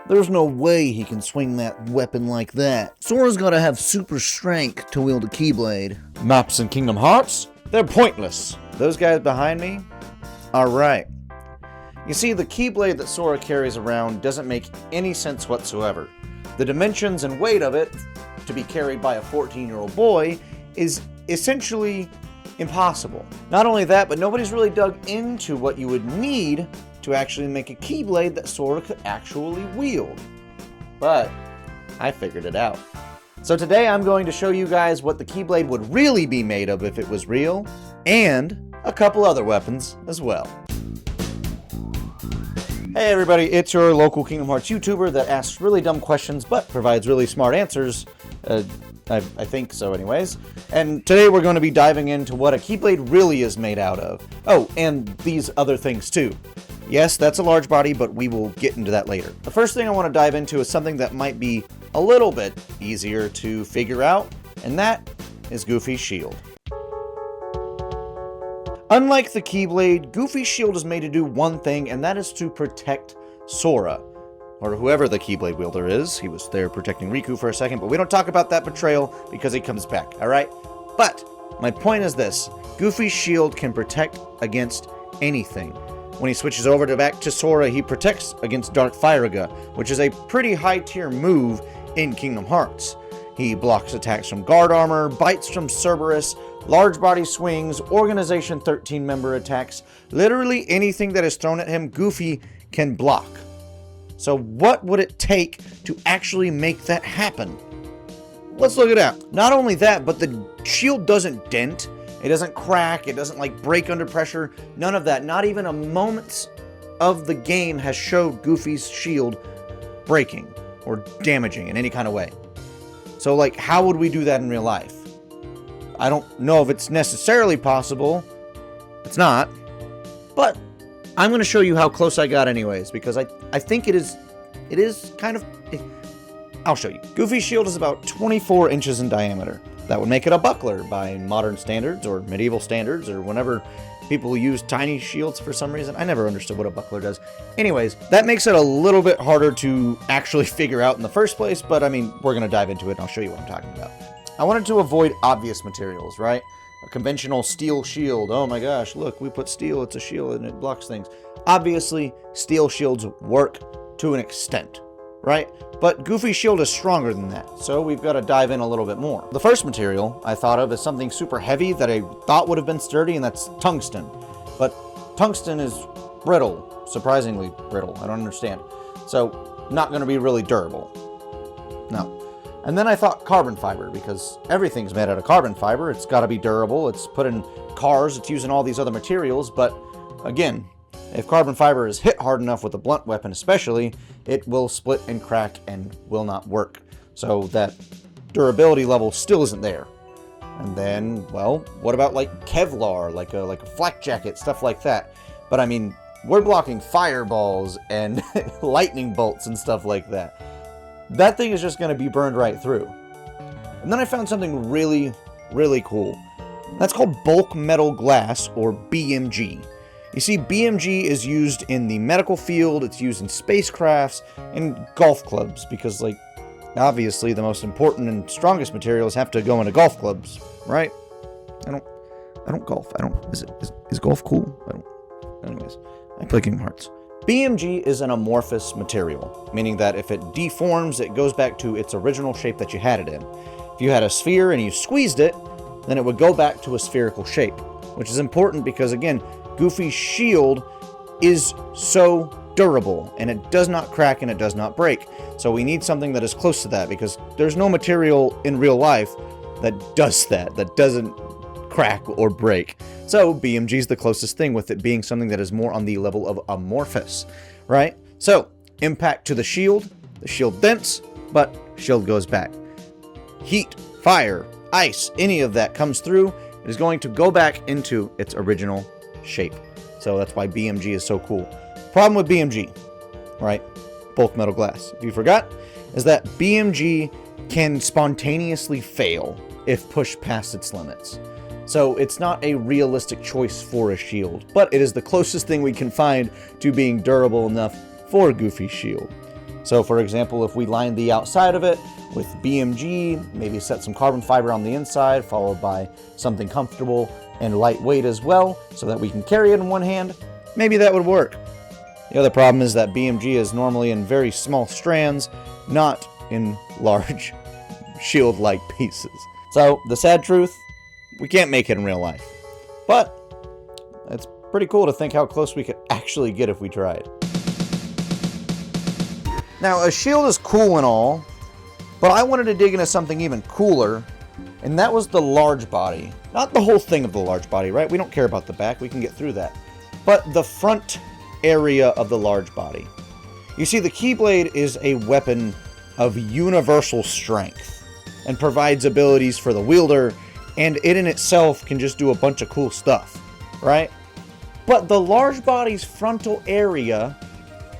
There's no way he can swing that weapon like that. Sora's gotta have super strength to wield a Keyblade. Maps in Kingdom Hearts? They're pointless. Those guys behind me are right. You see, the Keyblade that Sora carries around doesn't make any sense whatsoever. The dimensions and weight of it, to be carried by a 14-year-old boy, is essentially impossible. Not only that, but nobody's really dug into what you would need to actually make a Keyblade that Sora could actually wield. But I figured it out. So today I'm going to show you guys what the Keyblade would really be made of if it was real, and a couple other weapons as well. Hey everybody, it's your local Kingdom Hearts YouTuber that asks really dumb questions but provides really smart answers. I think so anyways. And today we're going to be diving into what a Keyblade really is made out of. Oh, and these other things too. Yes, that's a large body, but we will get into that later. The first thing I want to dive into is something that might be a little bit easier to figure out, and that is Goofy's shield. Unlike the Keyblade, Goofy's shield is made to do one thing, and that is to protect Sora. Or whoever the Keyblade wielder is. He was there protecting Riku for a second, but we don't talk about that betrayal because he comes back, alright? But my point is this. Goofy's shield can protect against anything. When he switches over back to Sora, he protects against Dark Firaga, which is a pretty high tier move in Kingdom Hearts. He blocks attacks from guard armor, bites from Cerberus, large body swings, Organization 13 member attacks. Literally anything that is thrown at him, Goofy can block. So what would it take to actually make that happen? Let's look it up. Not only that, but the shield doesn't dent. It doesn't crack. It doesn't like break under pressure. None of that. Not even a moment of the game has showed Goofy's shield breaking or damaging in any kind of way. So like, how would we do that in real life? I don't know if it's necessarily possible. It's not. But I'm going to show you how close I got anyways, because I think it is kind of... I'll show you. Goofy's shield is about 24 inches in diameter. That would make it a buckler by modern standards or medieval standards or whenever people use tiny shields for some reason. I never understood what a buckler does. Anyways, that makes it a little bit harder to actually figure out in the first place, but I mean, we're going to dive into it and I'll show you what I'm talking about. I wanted to avoid obvious materials, right? A conventional steel shield. Oh my gosh, look, we put steel, it's a shield and it blocks things. Obviously, steel shields work to an extent, right? But Goofy's shield is stronger than that, so we've got to dive in a little bit more. The first material I thought of is something super heavy that I thought would have been sturdy, and that's tungsten. But tungsten is brittle, surprisingly brittle, I don't understand. So, not going to be really durable. No. And then I thought carbon fiber, because everything's made out of carbon fiber. It's got to be durable. It's put in cars. It's using all these other materials. But again, if carbon fiber is hit hard enough with a blunt weapon especially, it will split and crack and will not work. So that durability level still isn't there. And then, well, what about like Kevlar, like a flak jacket, stuff like that? But I mean, we're blocking fireballs and lightning bolts and stuff like that. That thing is just going to be burned right through. And then I found something really, really cool. That's called bulk metal glass, or BMG. You see, BMG is used in the medical field, it's used in spacecrafts, and golf clubs, because, like, obviously the most important and strongest materials have to go into golf clubs, right? I don't golf. Is golf cool? Anyways, I play Kingdom Hearts. BMG is an amorphous material, meaning that if it deforms, it goes back to its original shape that you had it in. If you had a sphere and you squeezed it, then it would go back to a spherical shape, which is important because, again, Goofy's shield is so durable, and it does not crack and it does not break. So we need something that is close to that, because there's no material in real life that does that doesn't crack or break. So BMG is the closest thing, with it being something that is more on the level of amorphous, right? So impact to the shield dents, but shield goes back. Heat, fire, ice, any of that comes through, it is going to go back into its original shape. So that's why BMG is so cool. Problem with BMG, right? Bulk metal glass, if you forgot, is that BMG can spontaneously fail if pushed past its limits. So it's not a realistic choice for a shield, but it is the closest thing we can find to being durable enough for Goofy's shield. So for example, if we line the outside of it with BMG, maybe set some carbon fiber on the inside, followed by something comfortable and lightweight as well, so that we can carry it in one hand, maybe that would work. The other problem is that BMG is normally in very small strands, not in large shield-like pieces. So the sad truth, we can't make it in real life. But it's pretty cool to think how close we could actually get if we tried. Now, a shield is cool and all, but I wanted to dig into something even cooler, and that was the large body. Not the whole thing of the large body, right? We don't care about the back, we can get through that. But the front area of the large body. You see, the Keyblade is a weapon of universal strength and provides abilities for the wielder, and it in itself can just do a bunch of cool stuff, right? But the large body's frontal area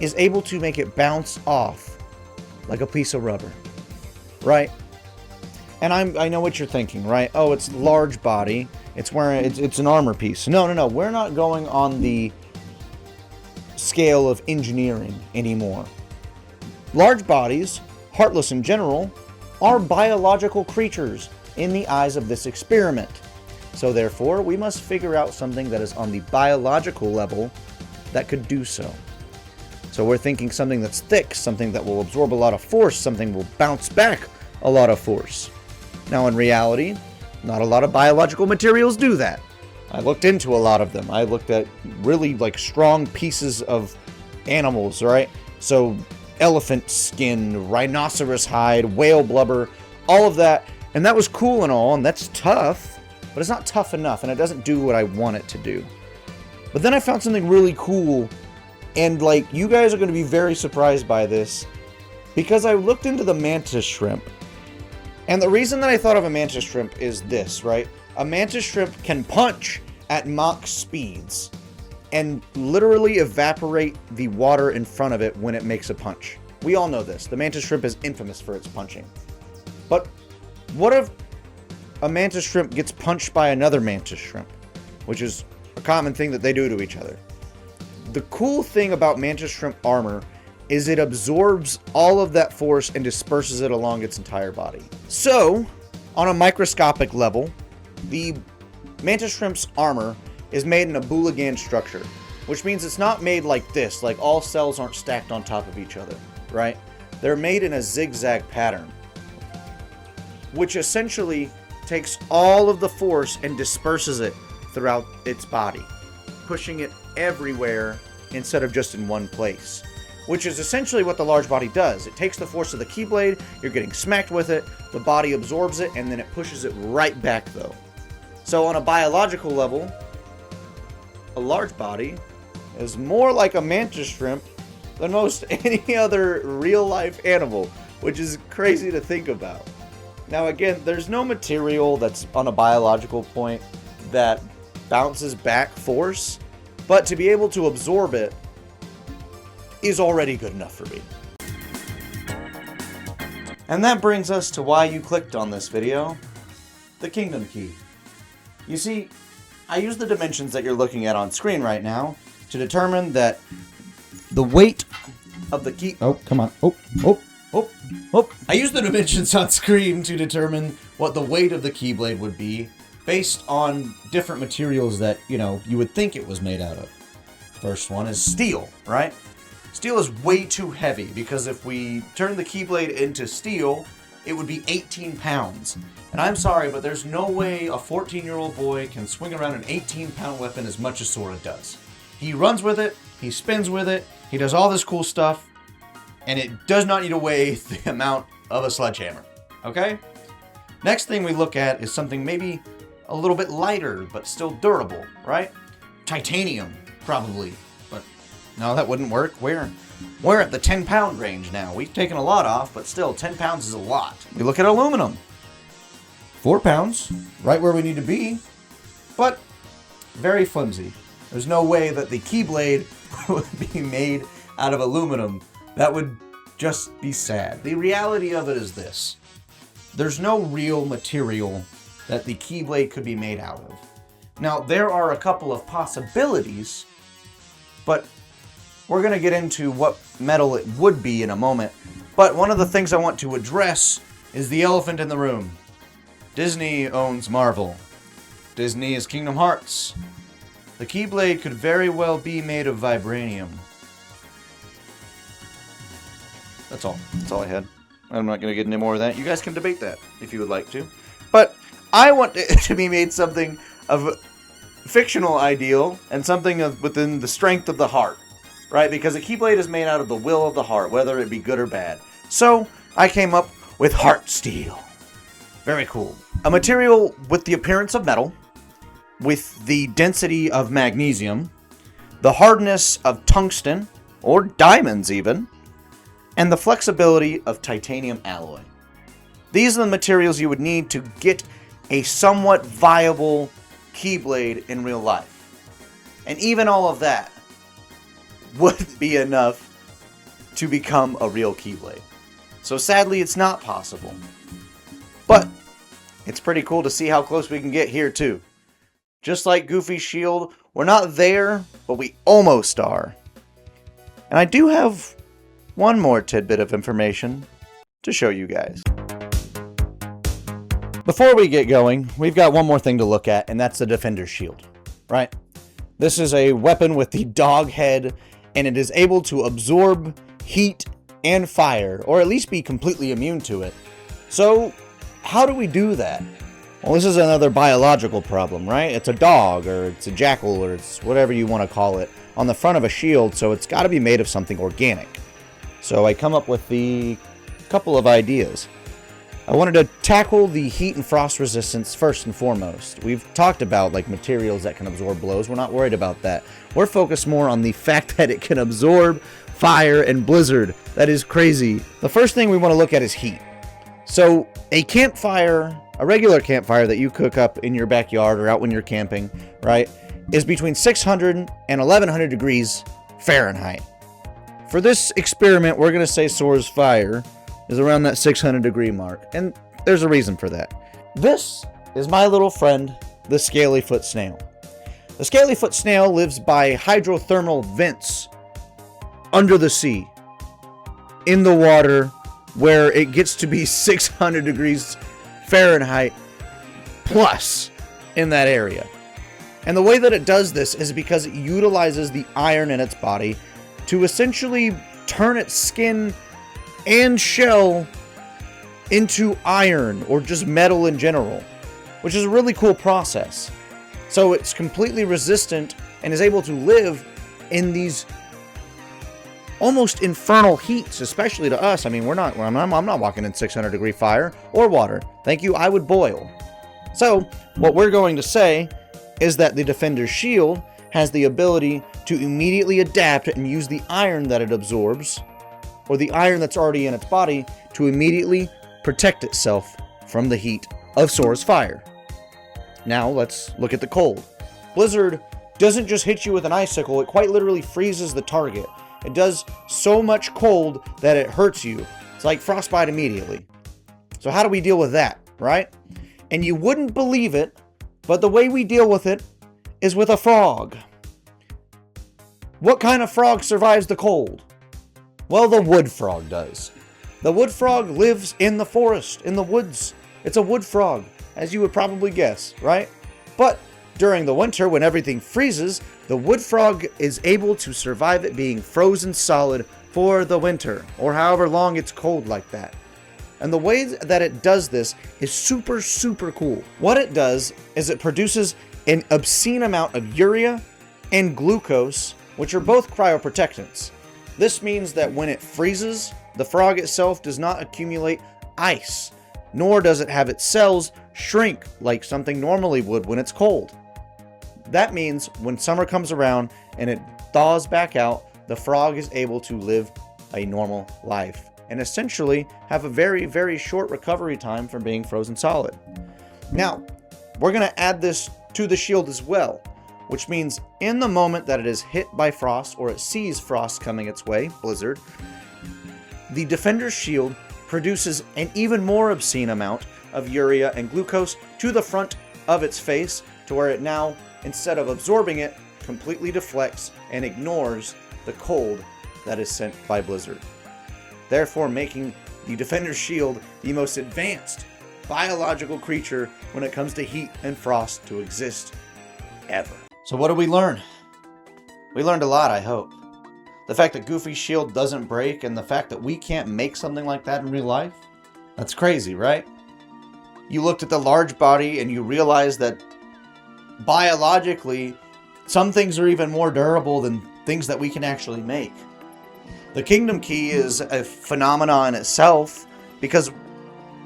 is able to make it bounce off like a piece of rubber, right? And I know what you're thinking, right? Oh, it's large body. It's an armor piece. No. We're not going on the scale of engineering anymore. Large bodies, heartless in general, are biological creatures in the eyes of this experiment. So therefore, we must figure out something that is on the biological level that could do so. So we're thinking something that's thick, something that will absorb a lot of force, something will bounce back a lot of force. Now in reality, not a lot of biological materials do that. I looked into a lot of them. I looked at really strong pieces of animals, right? So elephant skin, rhinoceros hide, whale blubber, all of that. And that was cool and all, and that's tough, but it's not tough enough, and it doesn't do what I want it to do. But then I found something really cool, and you guys are going to be very surprised by this, because I looked into the mantis shrimp. And the reason that I thought of a mantis shrimp is this, right? A mantis shrimp can punch at Mach speeds and literally evaporate the water in front of it when it makes a punch. We all know this. The mantis shrimp is infamous for its punching. But what if a mantis shrimp gets punched by another mantis shrimp, which is a common thing that they do to each other? The cool thing about mantis shrimp armor is it absorbs all of that force and disperses it along its entire body. So, on a microscopic level, the mantis shrimp's armor is made in a Bouligand structure, which means it's not made like this, like all cells aren't stacked on top of each other, right? They're made in a zigzag pattern, which essentially takes all of the force and disperses it throughout its body, pushing it everywhere instead of just in one place, which is essentially what the large body does. It takes the force of the Keyblade, you're getting smacked with it, the body absorbs it, and then it pushes it right back though. So on a biological level, a large body is more like a mantis shrimp than most any other real-life animal, which is crazy to think about. Now again, there's no material that's on a biological point that bounces back force, but to be able to absorb it is already good enough for me. And that brings us to why you clicked on this video, the Kingdom Key. You see, I use the dimensions that you're looking at on screen right now to determine that the weight of the key... Oh, come on. I use the dimensions on screen to determine what the weight of the Keyblade would be based on different materials that, you would think it was made out of. First one is steel, right? Steel is way too heavy because if we turn the Keyblade into steel, it would be 18 pounds. And I'm sorry, but there's no way a 14-year-old boy can swing around an 18-pound weapon as much as Sora does. He runs with it, he spins with it, he does all this cool stuff, and it does not need to weigh the amount of a sledgehammer, okay? Next thing we look at is something maybe a little bit lighter, but still durable, right? Titanium, probably, but no, that wouldn't work. We're at the 10-pound range now. We've taken a lot off, but still, 10 pounds is a lot. We look at aluminum. 4 pounds, right where we need to be, but very flimsy. There's no way that the Keyblade would be made out of aluminum. That would just be sad. The reality of it is this. There's no real material that the Keyblade could be made out of. Now, there are a couple of possibilities, but we're going to get into what metal it would be in a moment. But one of the things I want to address is the elephant in the room. Disney owns Marvel. Disney is Kingdom Hearts. The Keyblade could very well be made of vibranium. That's all. That's all I had. I'm not going to get any more of that. You guys can debate that if you would like to. But I want it to be made something of a fictional ideal and something of within the strength of the heart. Right? Because a Keyblade is made out of the will of the heart, whether it be good or bad. So, I came up with Heart Steel. Very cool. A material with the appearance of metal, with the density of magnesium, the hardness of tungsten, or diamonds even, and the flexibility of titanium alloy. These are the materials you would need to get a somewhat viable Keyblade in real life. And even all of that would be enough to become a real Keyblade. So sadly, it's not possible. But it's pretty cool to see how close we can get here too. Just like Goofy's shield, we're not there, but we almost are. And I do have one more tidbit of information to show you guys. Before we get going, we've got one more thing to look at, and that's the Defender's Shield, right? This is a weapon with the dog head, and it is able to absorb heat and fire, or at least be completely immune to it. So, how do we do that? Well, this is another biological problem, right? It's a dog, or it's a jackal, or it's whatever you want to call it, on the front of a shield, so it's got to be made of something organic. So I come up with the couple of ideas. I wanted to tackle the heat and frost resistance first and foremost. We've talked about like materials that can absorb blows. We're not worried about that. We're focused more on the fact that it can absorb fire and blizzard. That is crazy. The first thing we want to look at is heat. So a campfire, a regular campfire that you cook up in your backyard or out when you're camping, right, is between 600 and 1100 degrees Fahrenheit. For this experiment, we're going to say Sora's fire is around that 600 degree mark, and there's a reason for that. This is my little friend, the scalyfoot snail. The scalyfoot snail lives by hydrothermal vents under the sea, in the water, where it gets to be 600 degrees Fahrenheit plus in that area. And the way that it does this is because it utilizes the iron in its body to essentially turn its skin and shell into iron, or just metal in general, which is a really cool process. So it's completely resistant and is able to live in these almost infernal heats, especially to us. I mean, I'm not walking in 600 degree fire or water. Thank you, I would boil. So what we're going to say is that the Defender's Shield has the ability to immediately adapt and use the iron that it absorbs, or the iron that's already in its body, to immediately protect itself from the heat of Sora's fire. Now let's look at the cold. Blizzard doesn't just hit you with an icicle, it quite literally freezes the target. It does so much cold that it hurts you. It's like frostbite immediately. So how do we deal with that, right? And you wouldn't believe it, but the way we deal with it is with a frog. What kind of frog survives the cold? Well, the wood frog does. The wood frog lives in the forest, in the woods. It's a wood frog, as you would probably guess, right? But during the winter, when everything freezes, the wood frog is able to survive it being frozen solid for the winter, or however long it's cold like that. And the way that it does this is super, super cool. What it does is it produces an obscene amount of urea and glucose, which are both cryoprotectants. This means that when it freezes, the frog itself does not accumulate ice, nor does it have its cells shrink like something normally would when it's cold. That means when summer comes around and it thaws back out, the frog is able to live a normal life and essentially have a very, very short recovery time from being frozen solid. Now, we're going to add this to the shield as well, which means in the moment that it is hit by frost, or it sees frost coming its way, blizzard, the Defender's Shield produces an even more obscene amount of urea and glucose to the front of its face, to where it now, instead of absorbing it, completely deflects and ignores the cold that is sent by Blizzard, therefore making the Defender's Shield the most advanced biological creature when it comes to heat and frost to exist ever. So what did we learn? We learned a lot, I hope. The fact that Goofy's shield doesn't break and the fact that we can't make something like that in real life? That's crazy, right? You looked at the large body and you realized that biologically, some things are even more durable than things that we can actually make. The Kingdom Key is a phenomenon in itself because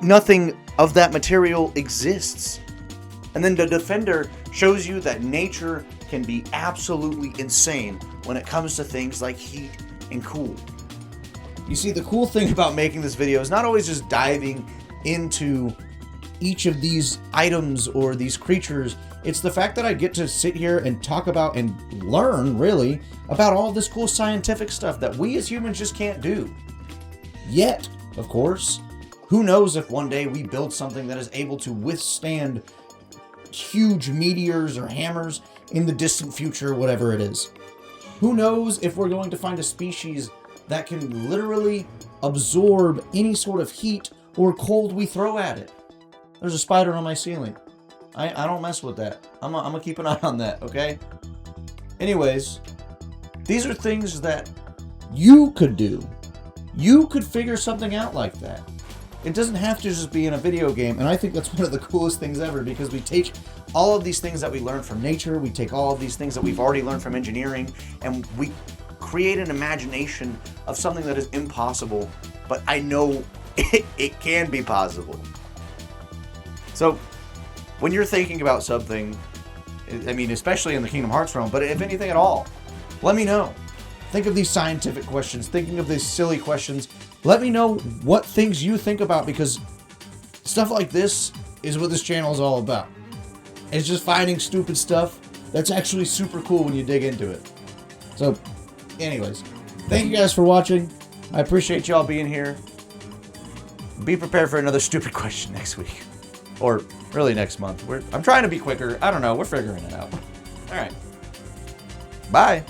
nothing of that material exists. And then the Defender shows you that nature can be absolutely insane when it comes to things like heat and cool. You see, the cool thing about making this video is not always just diving into each of these items or these creatures. It's the fact that I get to sit here and talk about and learn, really, about all this cool scientific stuff that we as humans just can't do. Yet, of course, who knows if one day we build something that is able to withstand huge meteors or hammers in the distant future, whatever it is. Who knows if we're going to find a species that can literally absorb any sort of heat or cold we throw at it. There's a spider on my ceiling. I don't mess with that. I'm gonna keep an eye on that, okay? Anyways, these are things that you could do. You could figure something out like that. It doesn't have to just be in a video game, and I think that's one of the coolest things ever, because we take all of these things that we learn from nature, we take all of these things that we've already learned from engineering, and we create an imagination of something that is impossible, but I know it can be possible. So, when you're thinking about something, I mean, especially in the Kingdom Hearts realm, but if anything at all, let me know. Think of these scientific questions, thinking of these silly questions. Let me know what things you think about, because stuff like this is what this channel is all about. It's just finding stupid stuff that's actually super cool when you dig into it. So, anyways, thank you guys for watching. I appreciate y'all being here. Be prepared for another stupid question next week. Or really next month. I'm trying to be quicker. I don't know. We're figuring it out. All right. Bye.